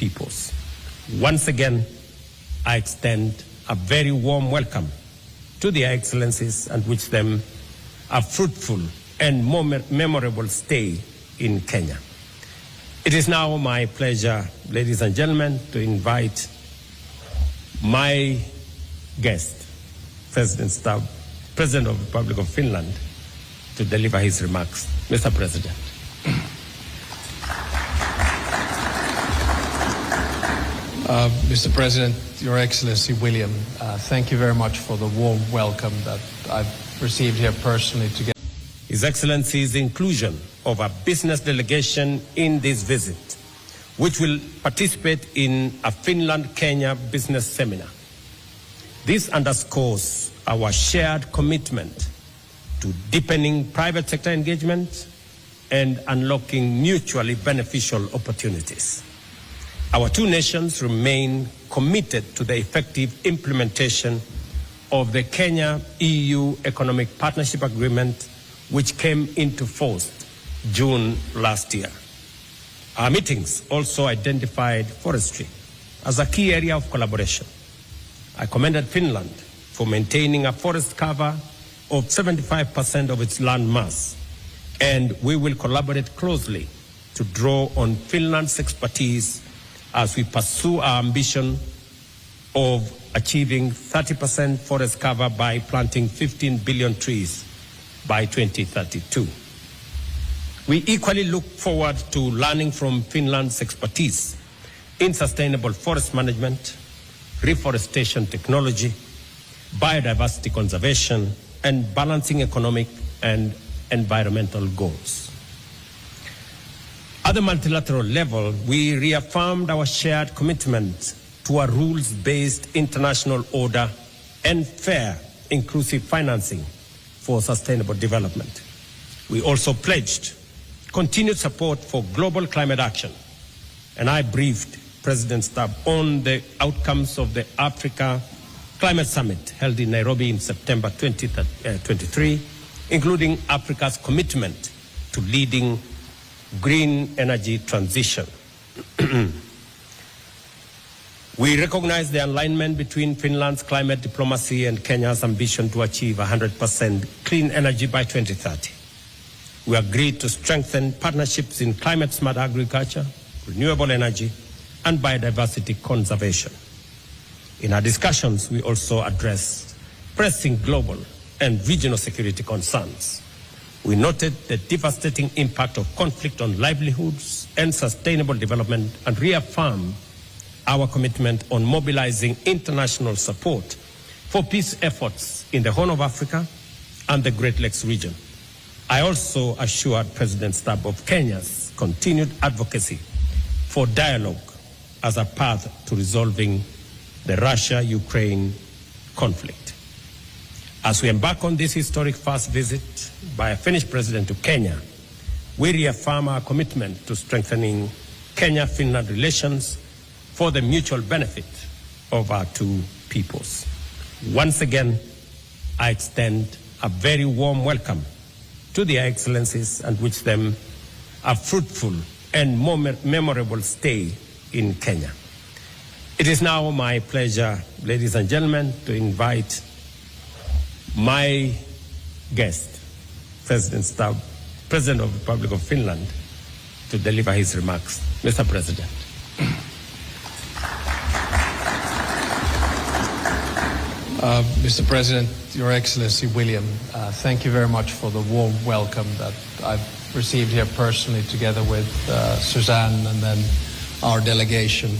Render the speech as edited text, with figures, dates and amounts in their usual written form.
peoples. Once again, I extend a very warm welcome to their excellencies and wish them a fruitful and memorable stay in Kenya. It is now my pleasure, ladies and gentlemen, to invite my guest, President of the Republic of Finland, to deliver his remarks. Mr. President. Mr. President, Your Excellency William, thank you very much for the warm welcome that I've received here personally together. His Excellency's inclusion of a business delegation in this visit, which will participate in a Finland-Kenya business seminar. This underscores our shared commitment to deepening private sector engagement and unlocking mutually beneficial opportunities. Our two nations remain committed to the effective implementation of the Kenya-EU Economic Partnership Agreement, which came into force June last year. Our meetings also identified forestry as a key area of collaboration. I commended Finland for maintaining a forest cover of 75% of its land mass, and we will collaborate closely to draw on Finland's expertise as we pursue our ambition of achieving 30% forest cover by planting 15 billion trees by 2032. We equally look forward to learning from Finland's expertise in sustainable forest management, reforestation technology, biodiversity conservation, and balancing economic and environmental goals. At the multilateral level, we reaffirmed our shared commitment to a rules-based international order and fair, inclusive financing for sustainable development. We also pledged continued support for global climate action, and I briefed President Stubb on the outcomes of the Africa Climate Summit held in Nairobi in September 2023, including Africa's commitment to leading green energy transition. We recognize the alignment between Finland's climate diplomacy and Kenya's ambition to achieve 100% clean energy by 2030. We agreed to strengthen partnerships in climate-smart agriculture, renewable energy, and biodiversity conservation. In our discussions, we also addressed pressing global and regional security concerns. We noted the devastating impact of conflict on livelihoods and sustainable development and reaffirmed our commitment on mobilizing international support for peace efforts in the Horn of Africa and the Great Lakes region. I also assured President Stubb of Kenya's continued advocacy for dialogue as a path to resolving the Russia-Ukraine conflict. As we embark on this historic first visit by a Finnish president to Kenya, we reaffirm our commitment to strengthening Kenya-Finland relations for the mutual benefit of our two peoples. Once again, I extend a very warm welcome to their excellencies and wish them a fruitful and memorable stay in Kenya. It is now my pleasure, ladies and gentlemen, to invite my guest, President Stubb, President of the Republic of Finland, to deliver his remarks. Mr. President. Mr. President, Your Excellency William, thank you very much for the warm welcome that I've received here personally together with Suzanne and then our delegation.